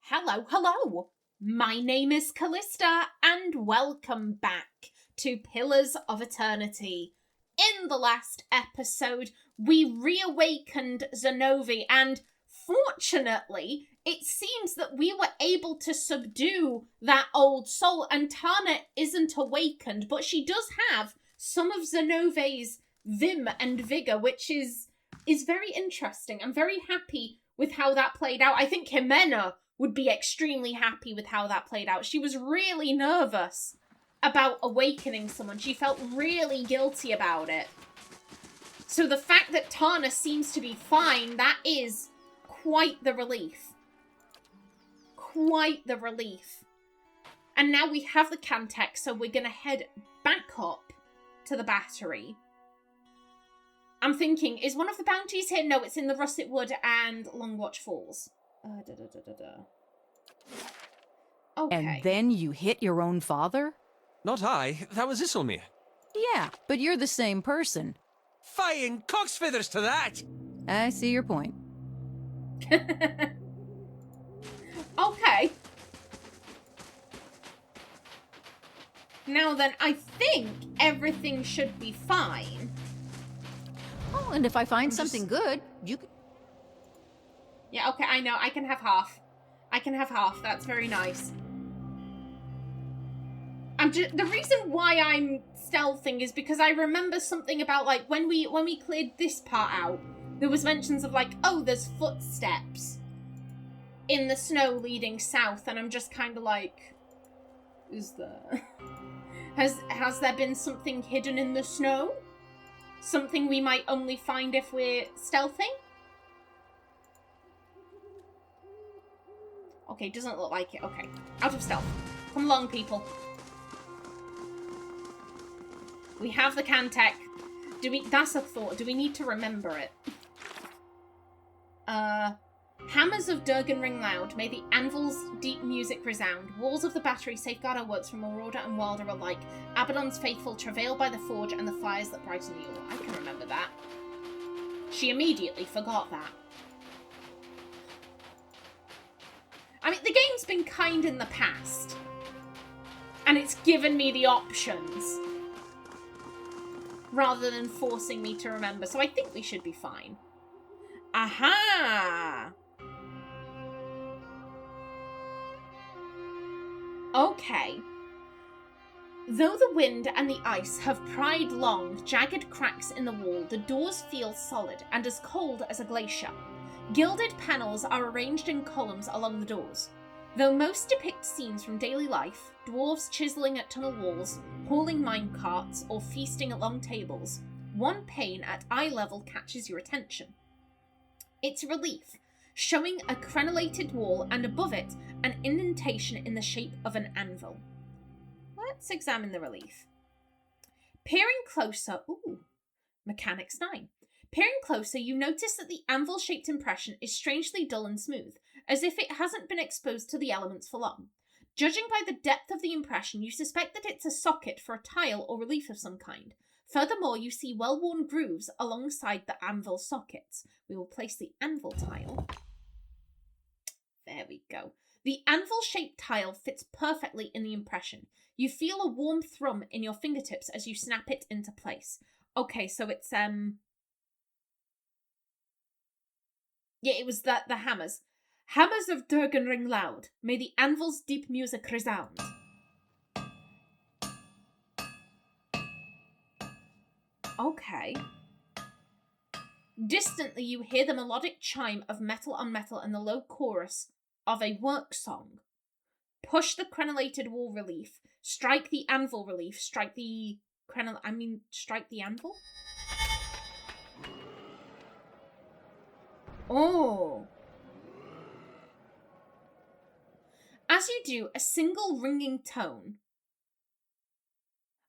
Hello, hello! My name is Callista, and welcome back to Pillars of Eternity. In the last episode, we reawakened Zenovi, and fortunately, it seems that we were able to subdue that old soul, and Tana isn't awakened, but she does have some of Zenovi's vim and vigor, which is very interesting. I'm very happy with how that played out. I think Ximena would be extremely happy with how that played out. She was really nervous about awakening someone. She felt really guilty about it. So the fact that Tana seems to be fine, that is quite the relief. Quite the relief. And now we have the cantec, so we're going to head back up to the battery. I'm thinking, is one of the bounties here? No, it's in the Russet Wood and Longwatch Falls. Okay. And then you hit your own father? Not I. That was Isilmir. Yeah, but you're the same person. Fine cock's feathers to that! I see your point. Okay. Now then, I think everything should be fine. Oh, and if I find something good, you can... Yeah, okay, I know. I can have half. I can have half. That's very nice. The reason why I'm stealthing is because I remember something about, like, when we cleared this part out, there was mentions of, like, oh, there's footsteps in the snow leading south, and I'm just kind of like, is there? Has there been something hidden in the snow? Something we might only find if we're stealthing? Okay, doesn't look like it. Okay. Out of stealth. Come along, people. We have the cantec. That's a thought. Do we need to remember it? Hammers of Durgan ring loud. May the anvil's deep music resound. Walls of the battery safeguard our works from Marauder and Wilder alike. Abaddon's faithful travail by the forge and the fires that brighten the ore. I can remember that. She immediately forgot that. I mean, the game's been kind in the past. And it's given me the options. Rather than forcing me to remember. So I think we should be fine. Aha! Okay. Though the wind and the ice have pried long, jagged cracks in the wall, the doors feel solid and as cold as a glacier. Gilded panels are arranged in columns along the doors. Though most depict scenes from daily life, dwarves chiseling at tunnel walls, hauling mine carts, or feasting at long tables, one pane at eye level catches your attention. It's relief, showing a crenellated wall and above it an indentation in the shape of an anvil. Let's examine the relief. Peering closer, Mechanics 9. Peering closer, you notice that the anvil-shaped impression is strangely dull and smooth, as if it hasn't been exposed to the elements for long. Judging by the depth of the impression, you suspect that it's a socket for a tile or relief of some kind. Furthermore, you see well-worn grooves alongside the anvil sockets. We will place the anvil tile. There we go. The anvil-shaped tile fits perfectly in the impression. You feel a warm thrum in your fingertips as you snap it into place. Okay, so it's, yeah, it was the hammers. Hammers of Durgan ring loud. May the anvil's deep music resound. Okay. Distantly, you hear the melodic chime of metal on metal and the low chorus of a work song. Push the crenellated wall relief. Strike the anvil relief. Strike the anvil? Oh. As you do, a single ringing tone.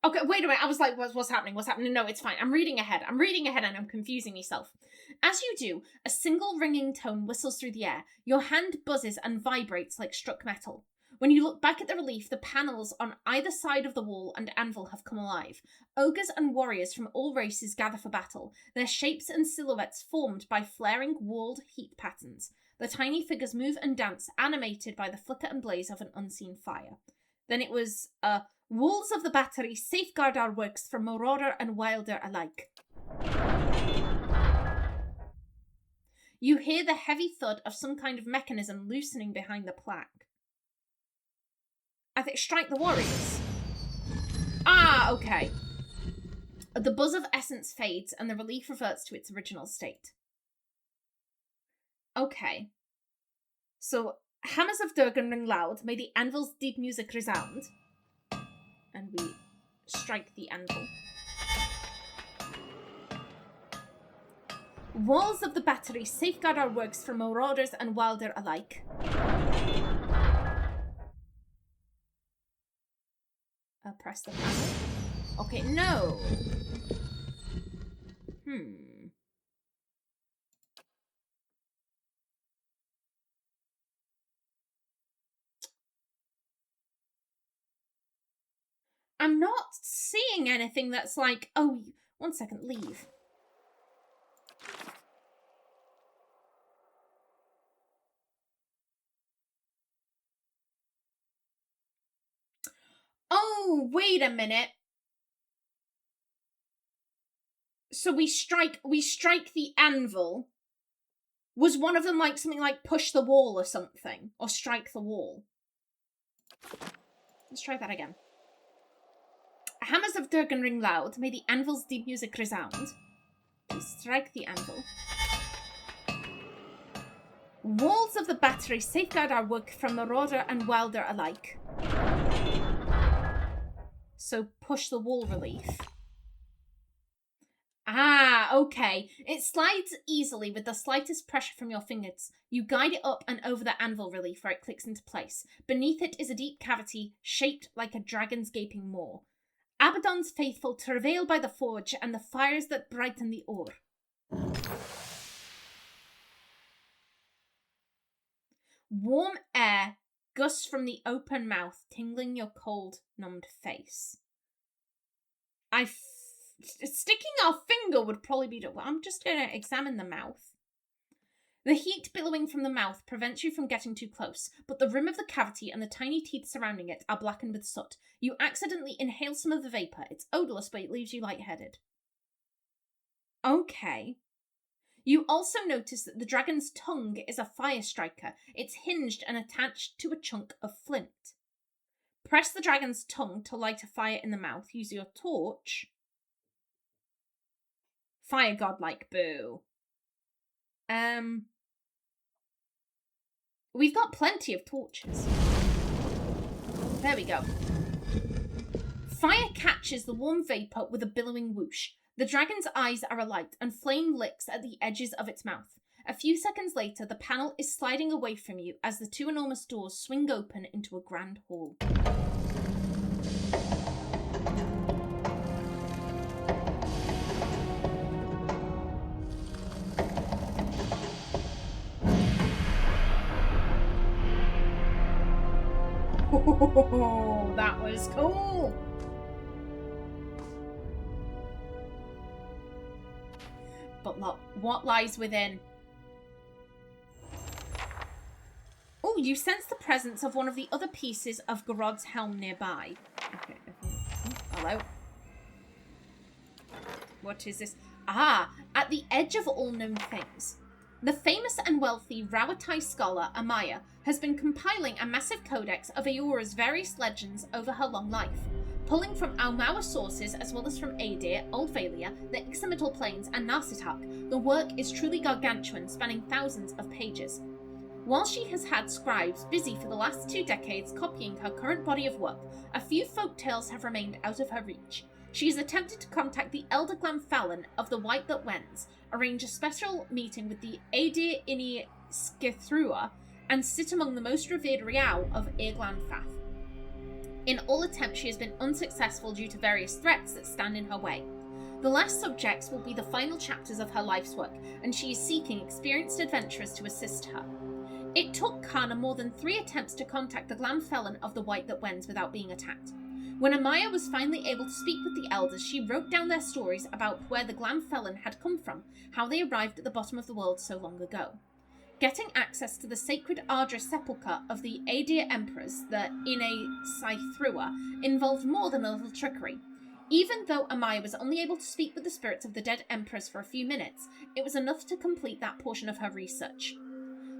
Okay, wait a minute. I was like, what's happening? What's happening? No, it's fine. I'm reading ahead and I'm confusing myself. As you do, a single ringing tone whistles through the air. Your hand buzzes and vibrates like struck metal. When you look back at the relief, the panels on either side of the wall and anvil have come alive. Ogres and warriors from all races gather for battle, their shapes and silhouettes formed by flaring walled heat patterns. The tiny figures move and dance, animated by the flicker and blaze of an unseen fire. Then it was, walls of the battery safeguard our works from marauder and wilder alike. You hear the heavy thud of some kind of mechanism loosening behind the plaque. I think strike the warriors. Ah, okay. The buzz of essence fades and the relief reverts to its original state. Okay. So, hammers of Durgan ring loud, may the anvil's deep music resound. And we strike the anvil. Walls of the battery safeguard our works from marauders and wilder alike. Press the panel. Okay, no. I'm not seeing anything that's like, oh, 1 second, leave. Oh, wait a minute. So we strike the anvil. Was one of them like something like push the wall or something? Or strike the wall? Let's try that again. Hammers of Durgan ring loud, may the anvil's deep music resound. We strike the anvil. Walls of the battery safeguard our work from marauder and wilder alike. So push the wall relief. Ah, okay. It slides easily with the slightest pressure from your fingers. You guide it up and over the anvil relief where it clicks into place. Beneath it is a deep cavity shaped like a dragon's gaping maw. Abaddon's faithful travail by the forge and the fires that brighten the ore. Warm air gusts from the open mouth, tingling your cold, numbed face. Sticking our finger would probably be... I'm just going to examine the mouth. The heat billowing from the mouth prevents you from getting too close, but the rim of the cavity and the tiny teeth surrounding it are blackened with soot. You accidentally inhale some of the vapour. It's odourless, but it leaves you lightheaded. Okay. You also notice that the dragon's tongue is a fire striker. It's hinged and attached to a chunk of flint. Press the dragon's tongue to light a fire in the mouth. Use your torch. Fire godlike, boo. We've got plenty of torches. There we go. Fire catches the warm vapour with a billowing whoosh. The dragon's eyes are alight and flame licks at the edges of its mouth. A few seconds later, the panel is sliding away from you as the two enormous doors swing open into a grand hall. Oh, that was cool. But look, what lies within? Oh, you sense the presence of one of the other pieces of Garod's helm nearby. Okay. Hello. What is this? Ah, at the edge of all known things. The famous and wealthy Rawatai scholar Amaya has been compiling a massive codex of Aora's various legends over her long life. Pulling from Aumaua sources as well as from Adir, Old Valia, the Ximena Plains and Narsitak, the work is truly gargantuan, spanning thousands of pages. While she has had scribes busy for the last 2 decades copying her current body of work, a few folk tales have remained out of her reach. She has attempted to contact the Elder Glamfallen of the White That Wends, arrange a special meeting with the Adir Ini Skithrua, and sit among the most revered Riau of Irglanfath. In all attempts, she has been unsuccessful due to various threats that stand in her way. The last subjects will be the final chapters of her life's work, and she is seeking experienced adventurers to assist her. It took Kana more than 3 attempts to contact the Glamfallen of the White That Wends without being attacked. When Amaya was finally able to speak with the elders, she wrote down their stories about where the Glamfallen had come from, how they arrived at the bottom of the world so long ago. Getting access to the sacred Ardra sepulchre of the Aedir Emperors, the Ine Saithrua, involved more than a little trickery. Even though Amaya was only able to speak with the spirits of the dead emperors for a few minutes, it was enough to complete that portion of her research.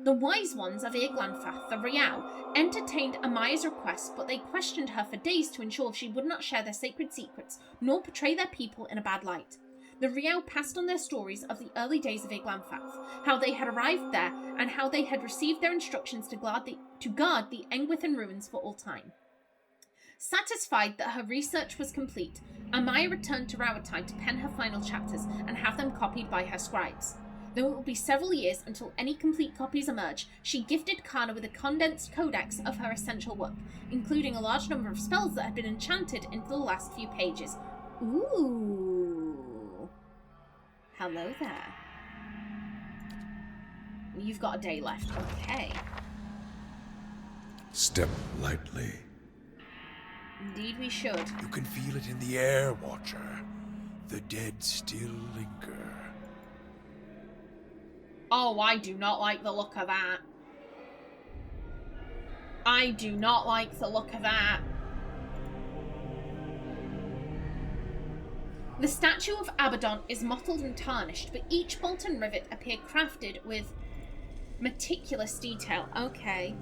The wise ones of Eglanfath, the Riau, entertained Amaya's request, but they questioned her for days to ensure she would not share their sacred secrets, nor portray their people in a bad light. The Riau passed on their stories of the early days of Eglanfath, how they had arrived there, and how they had received their instructions to guard the Engwithan ruins for all time. Satisfied that her research was complete, Amaya returned to Rauatine to pen her final chapters and have them copied by her scribes. Though it would be several years until any complete copies emerge, she gifted Kana with a condensed codex of her essential work, including a large number of spells that had been enchanted into the last few pages. Ooh. Hello there. You've got a day left. Okay. Step lightly. Indeed we should. You can feel it in the air, Watcher. The dead still linger. Oh, I do not like the look of that. I do not like the look of that. The statue of Abaddon is mottled and tarnished, but each bolt and rivet appear crafted with meticulous detail. Okay.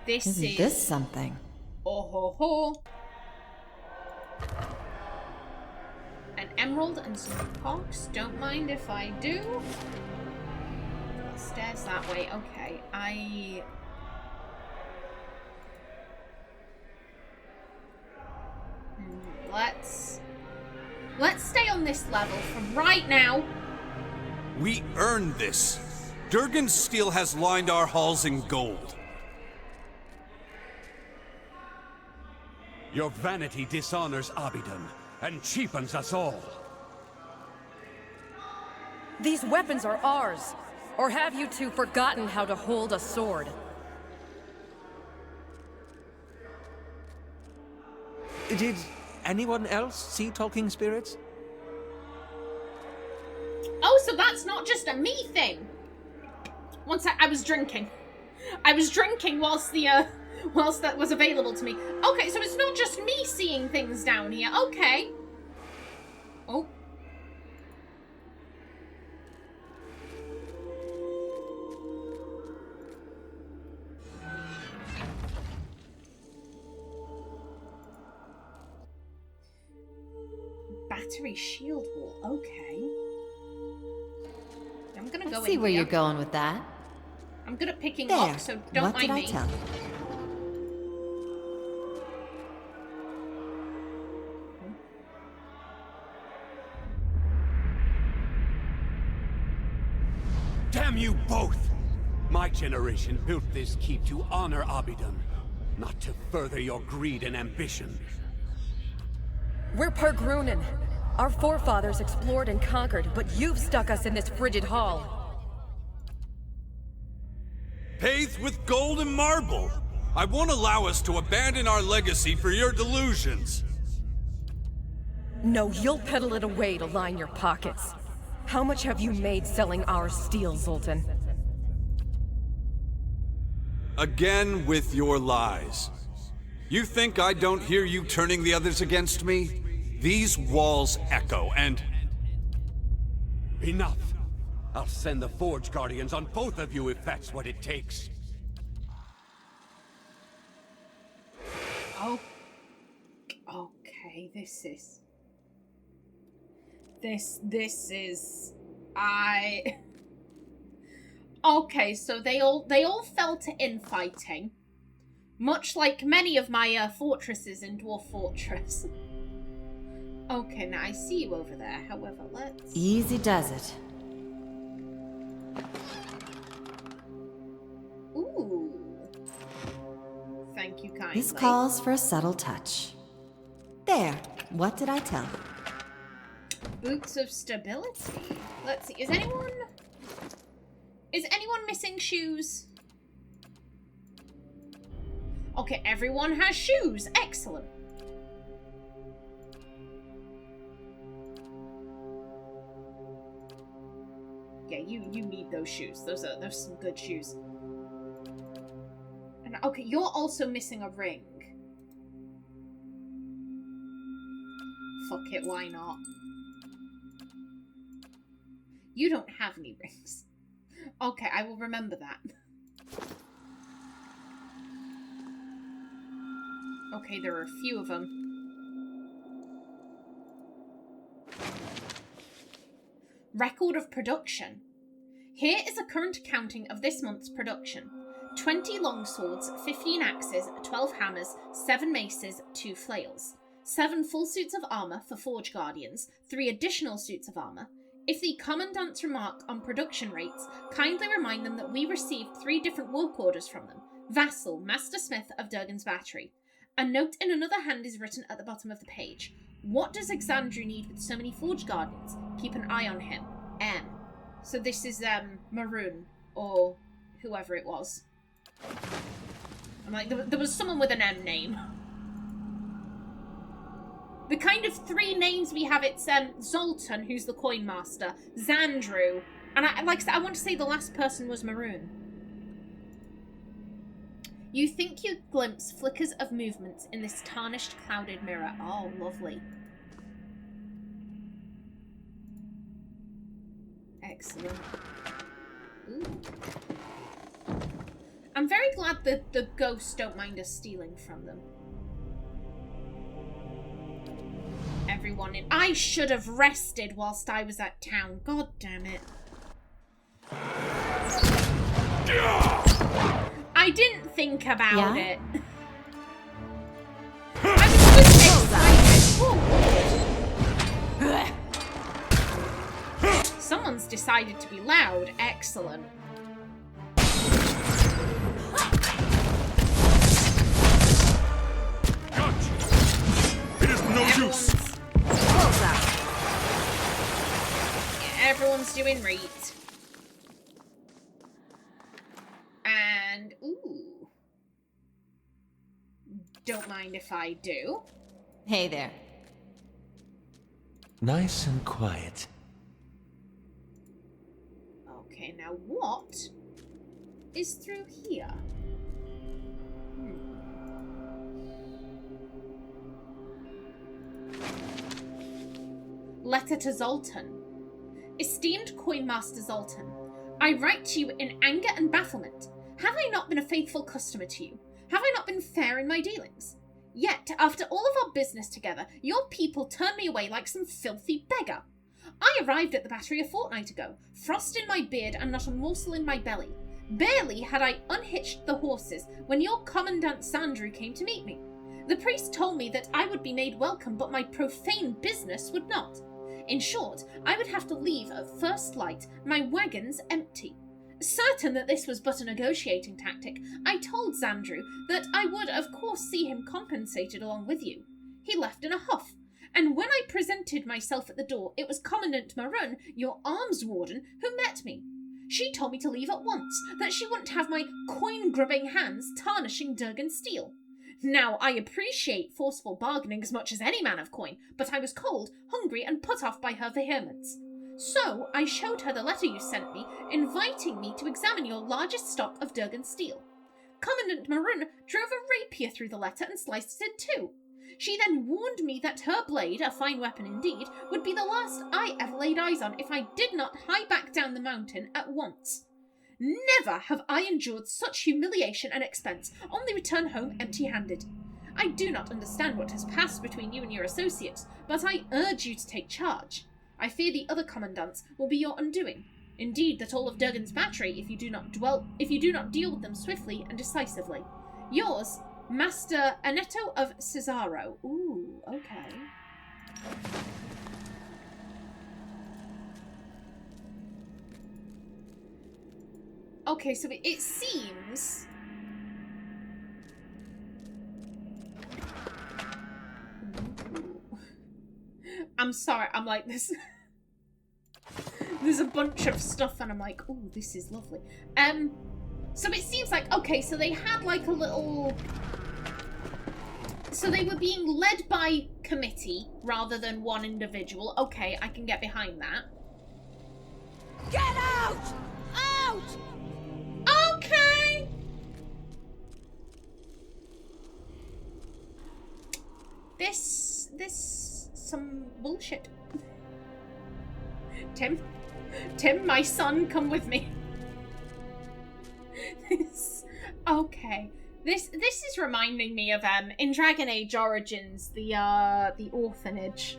Isn't this something? Oh ho ho. An emerald and some pox. Don't mind if I do. Stairs that way. Okay. Let's stay on this level from right now. We earned this. Durgan's steel has lined our halls in gold. Your vanity dishonors Abaddon and cheapens us all. These weapons are ours. Or have you two forgotten how to hold a sword? Did anyone else see talking spirits? Oh, so that's not just a me thing. Once I was drinking. I was drinking whilst that was available to me. Okay, so it's not just me seeing things down here. Okay. Oh. Battery shield wall. Okay. I'm gonna go in See where here. you're going with that. I'm good at picking There. locks, so don't What mind did I me. tell you? Damn you both! My generation built this keep to honor Abaddon, not to further your greed and ambition. We're Pergrunin. Our forefathers explored and conquered, but you've stuck us in this frigid hall. Paved with gold and marble. I won't allow us to abandon our legacy for your delusions. No, you'll peddle it away to line your pockets. How much have you made selling our steel, Zoltan? Again with your lies. You think I don't hear you turning the others against me? These walls echo, and... Enough! I'll send the Forge Guardians on both of you if that's what it takes. Oh. Okay, this is... Okay, so they all fell to infighting. Much like many of my fortresses in Dwarf Fortress. Okay, now I see you over there. However, let's... Easy does it. Ooh. Thank you kindly. This calls for a subtle touch. There. What did I tell you? Boots of stability. Let's see. Is anyone missing shoes? Okay, everyone has shoes. Excellent. you need those shoes. Those some good shoes. And okay, you're also missing a ring. Fuck it, why not? You don't have any rings. Okay, I will remember that. Okay, there are a few of them. Record of production. Here is a current accounting of this month's production. 20 longswords, 15 axes, 12 hammers, 7 maces, 2 flails. 7 full suits of armour for Forge Guardians, 3 additional suits of armour. If the Commandant's remark on production rates, kindly remind them that we received 3 different work orders from them. Vassal, Master Smith of Durgan's Battery. A note in another hand is written at the bottom of the page. What does Xandru need with so many Forge Guardians? Keep an eye on him. M. So this is, Maroon, or whoever it was. I'm like, there was someone with an M name. The kind of 3 names we have, it's, Zoltan, who's the coin master, Xandru, and I want to say the last person was Maroon. You think you glimpse flickers of movements in this tarnished, clouded mirror. Oh, lovely. Excellent. Ooh. I'm very glad that the ghosts don't mind us stealing from them. Everyone in... I should have rested whilst I was at town. God damn it. I didn't think about it. I was just excited. Someone's decided to be loud. Excellent. Gotcha. It is no use. Everyone's doing reet. And, ooh. Don't mind if I do. Hey there. Nice and quiet. Okay, now what is through here? Letter to Zoltan. Esteemed Coinmaster Zoltan, I write to you in anger and bafflement. Have I not been a faithful customer to you? Have I not been fair in my dealings? Yet, after all of our business together, your people turned me away like some filthy beggar. I arrived at the battery a fortnight ago, frost in my beard and not a morsel in my belly. Barely had I unhitched the horses when your Commandant Xandru came to meet me. The priest told me that I would be made welcome, but my profane business would not. In short, I would have to leave at first light, my wagons empty. Certain that this was but a negotiating tactic, I told Xandru that I would of course see him compensated along with you. He left in a huff, and when I presented myself at the door, it was Commandant Maroon, your arms warden, who met me. She told me to leave at once, that she wouldn't have my coin-grubbing hands tarnishing Durgan steel. Now, I appreciate forceful bargaining as much as any man of coin, but I was cold, hungry, and put off by her vehemence. So, I showed her the letter you sent me, inviting me to examine your largest stock of Durgan steel. Commandant Maroon drove a rapier through the letter and sliced it in two. She then warned me that her blade, a fine weapon indeed, would be the last I ever laid eyes on if I did not hie back down the mountain at once. Never have I endured such humiliation and expense, only return home empty-handed. I do not understand what has passed between you and your associates, but I urge you to take charge. I fear the other commandants will be your undoing. Indeed, that all of Durgan's battery, if you do not deal with them swiftly and decisively. Yours, Master Anetto of Cesaro. Ooh, okay. Okay, so it seems... I'm sorry, I'm like this. There's a bunch of stuff and I'm like, ooh, this is lovely. So it seems like, okay, so they had like a little... So they were being led by committee rather than one individual. Okay, I can get behind that. Get out! Out! Okay. This some bullshit. Tim, my son, come with me. Okay. This is reminding me of in Dragon Age Origins, the orphanage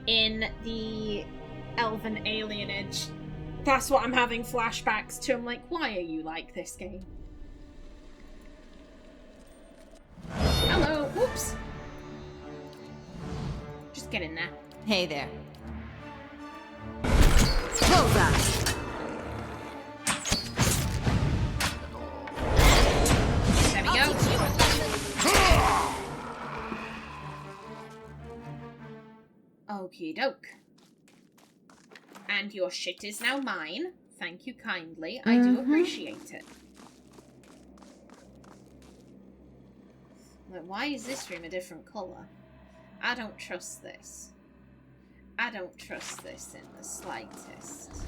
in the Elven Alienage. That's what I'm having flashbacks to. I'm like, why are you like this game? Hello. Whoops. Just get in there. Hey there. Bullseye! There we go. Okie doke. And your shit is now mine. Thank you kindly. I do appreciate it. Like, why is this room a different colour? I don't trust this. I don't trust this in the slightest.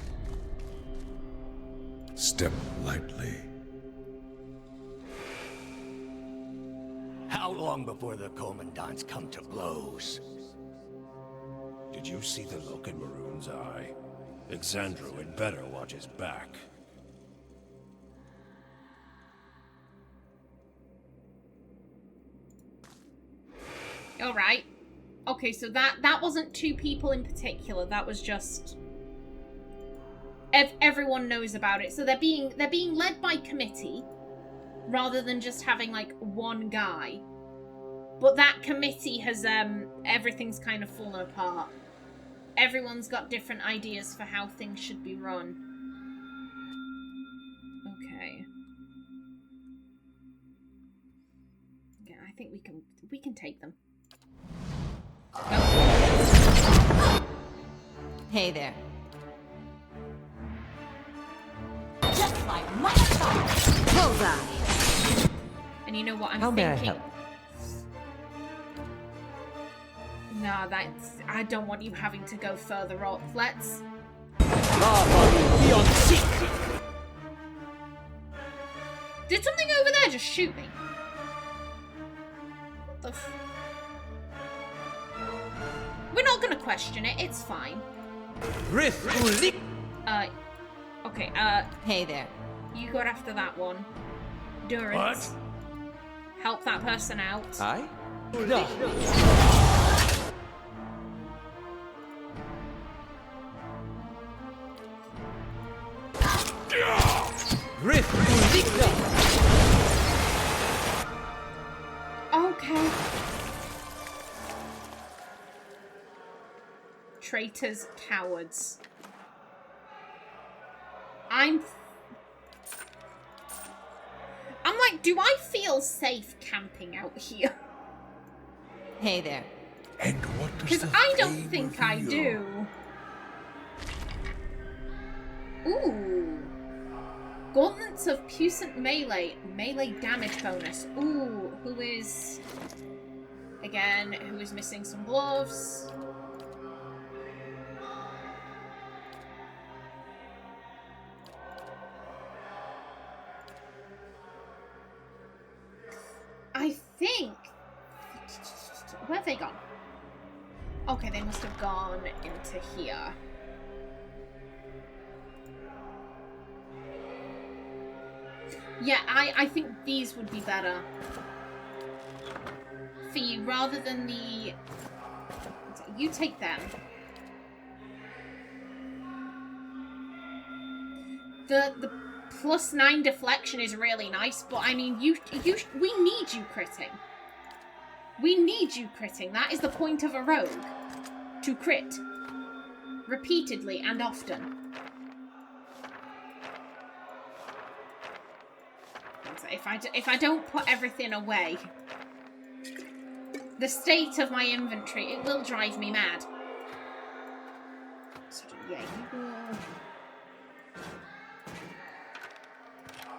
Step lightly. How long before the commandants come to blows? Did you see the look in Maroon's eye? Exandro had better watch his back. All right. Okay, so that wasn't two people in particular. That was just everyone knows about it. So they're being led by committee rather than just having like one guy. But that committee has everything's kind of fallen apart. Everyone's got different ideas for how things should be run. Okay. Yeah, I think we can take them. Hey there. Just like my father. Bullseye! And you know what I'm How may I thinking? help? No, I don't want you having to go further up. Let's... Did something over there just shoot me? What the f... We're not gonna question it, it's fine. Okay, Hey there. you got after that one. Durgan. What? Help that person out. I? Okay. Traitors, cowards. I'm like, do I feel safe camping out here? Hey there. And what does Because the I don't flame think I reveal? do. Ooh. Gauntlets of puissant melee damage bonus. Ooh, who is missing some gloves? I think... Where have they gone? Okay, they must have gone into here. Yeah, I think these would be better for you, rather than the... You take them. The +9 deflection is really nice, but I mean, we need you critting. We need you critting. That is the point of a rogue. To crit. Repeatedly and often. If I don't put everything away, the state of my inventory, it will drive me mad. So, yeah,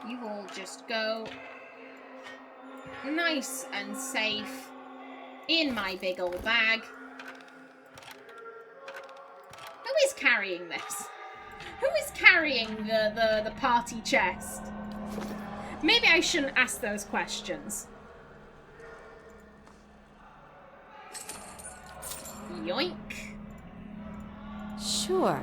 you will just go nice and safe in my big old bag. Who is carrying this? Who is carrying the party chest? Maybe I shouldn't ask those questions. Yoink. Sure.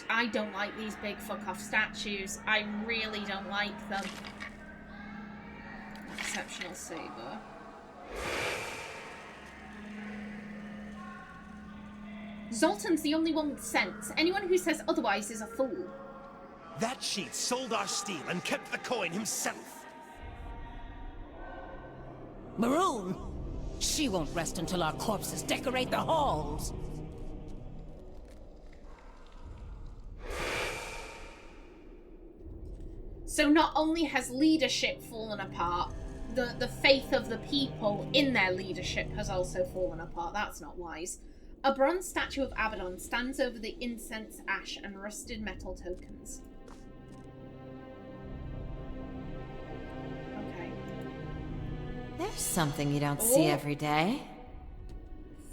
I don't like these big fuck-off statues. I really don't like them. Exceptional saber. Zoltan's the only one with sense. Anyone who says otherwise is a fool. That cheat sold our steel and kept the coin himself. Maroon? She won't rest until our corpses decorate the halls. So not only has leadership fallen apart, the faith of the people in their leadership has also fallen apart. That's not wise. A bronze statue of Abaddon stands over the incense, ash, and rusted metal tokens. Okay. There's something you don't see every day.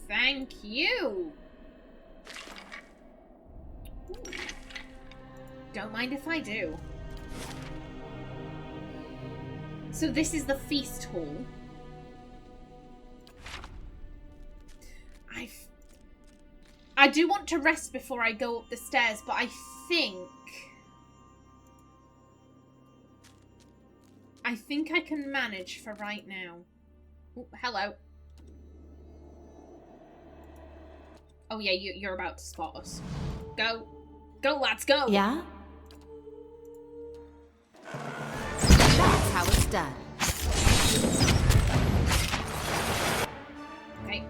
Thank you. Don't mind if I do. So this is the feast hall. I do want to rest before I go up the stairs, but I think I can manage for right now. Ooh, hello. Oh yeah, you're about to spot us. Go. Go, lads, go! Yeah? That's how it's done. Okay.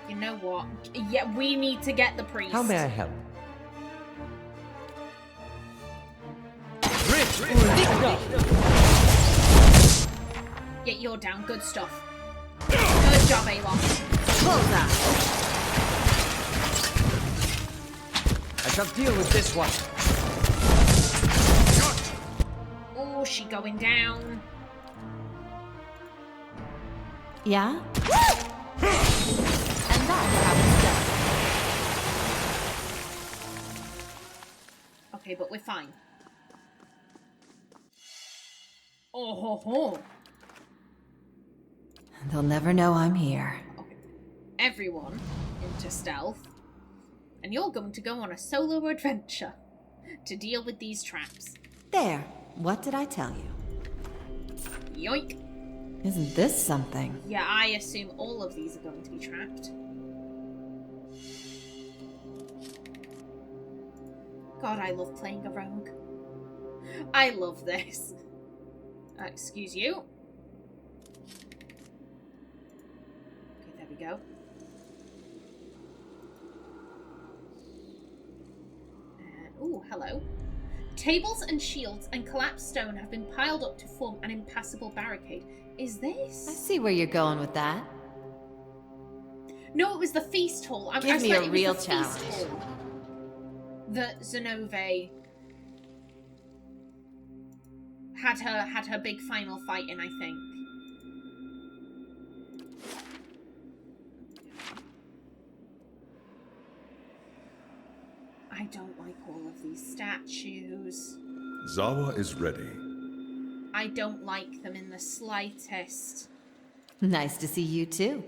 You know what? Yeah, we need to get the priest. How may I help? Yeah, you're down. Good stuff. Good job, Alon. Close up. I shall deal with this one. Oh, she going down. Yeah? And that's how it's done. Okay, but we're fine. Oh ho ho. They'll never know I'm here. Okay. Everyone into stealth. And you're going to go on a solo adventure to deal with these traps. There. What did I tell you? Yoink. Isn't this something? Yeah, I assume all of these are going to be trapped. God, I love playing a rogue. I love this. Excuse you. Okay, there we go. Ooh, hello. Tables and shields and collapsed stone have been piled up to form an impassable barricade. Is this? I see where you're going with that. No, it was the feast hall. Give me a real challenge. That Zenove had her big final fight in, I think. I don't like all of these statues. Zawa is ready. I don't like them in the slightest. Nice to see you too.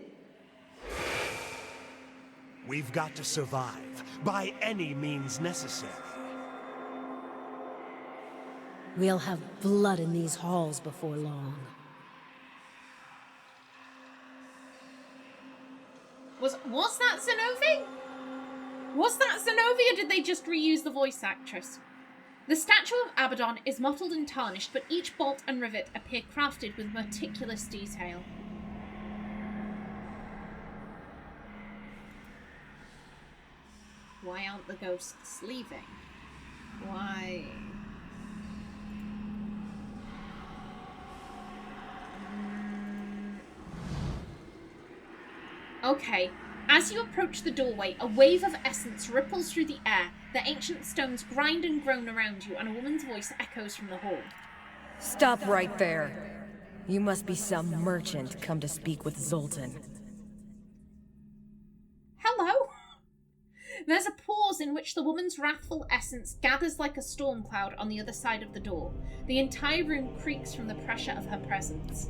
We've got to survive by any means necessary. We'll have blood in these halls before long. Was that Zenove? Was that Zenove, or did they just reuse the voice actress? The statue of Abaddon is mottled and tarnished, but each bolt and rivet appear crafted with meticulous detail. Why aren't the ghosts leaving? Why? Okay. As you approach the doorway, a wave of essence ripples through the air. The ancient stones grind and groan around you, and a woman's voice echoes from the hall. Stop right there. You must be some merchant come to speak with Zoltan. Hello? There's a pause in which the woman's wrathful essence gathers like a storm cloud on the other side of the door. The entire room creaks from the pressure of her presence.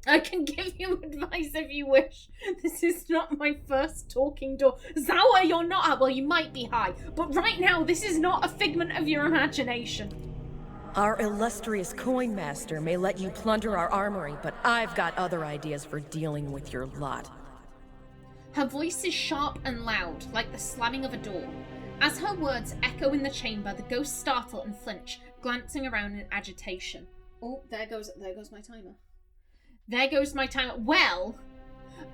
I can give you advice if you wish. This is not my first talking door. Zawa, you're not high. Well, you might be high, but right now this is not a figment of your imagination. Our illustrious coin master may let you plunder our armory, but I've got other ideas for dealing with your lot. Her voice is sharp and loud, like the slamming of a door. As her words echo in the chamber, the ghosts startle and flinch, glancing around in agitation. Oh, there goes my timer. There goes my timer. Well,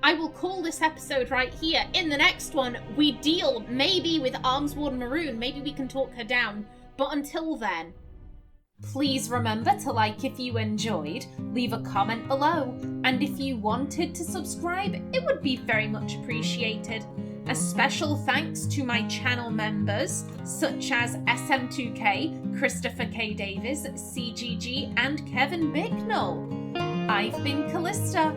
I will call this episode right here. In the next one, we deal maybe with Armsward Maroon. Maybe we can talk her down. But until then, please remember to like if you enjoyed, leave a comment below, and if you wanted to subscribe, it would be very much appreciated. A special thanks to my channel members, such as SM2K, Christopher K. Davis, CGG, and Kevin Bicknell. I've been Callista.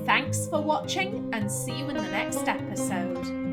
Thanks for watching, and see you in the next episode.